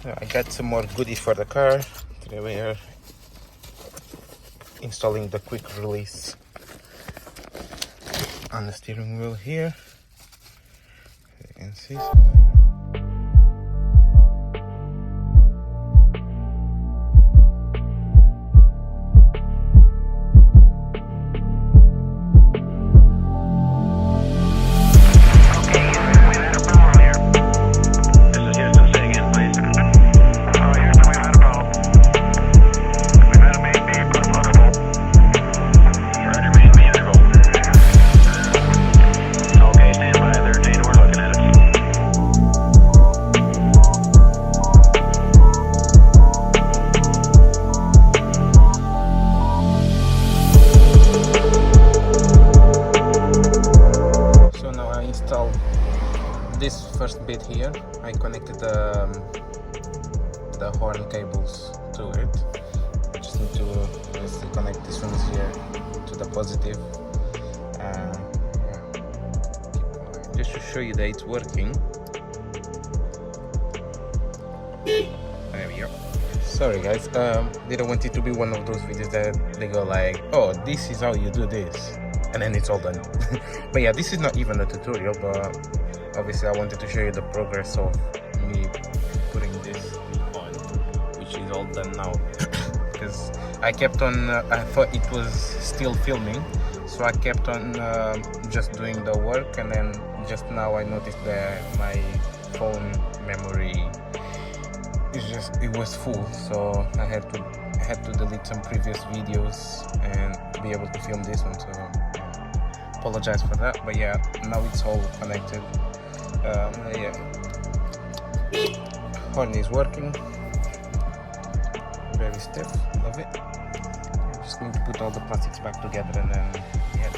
I got some more goodies for the car. Today we are installing the quick release on the steering wheel here. You can see. This first bit here, I connected the horn cables to it. I just need to basically connect these ones here to the positive. Yeah. Just to show you that it's working. There we go. Sorry guys, didn't want it to be one of those videos that they go like, oh, this is how you do this, and then it's all done. But yeah, this is not even a tutorial, but obviously I wanted to show you the progress of me putting this on, which is all done now. Because I kept on, I thought it was still filming, so I kept on just doing the work, and then just now I noticed that my phone memory it was full, so I had to delete some previous videos and be able to film this one. So apologize for that, but yeah, now it's all connected. Yeah, horn is working, very stiff, love it. I'm just going to put all the plastics back together, and then yeah,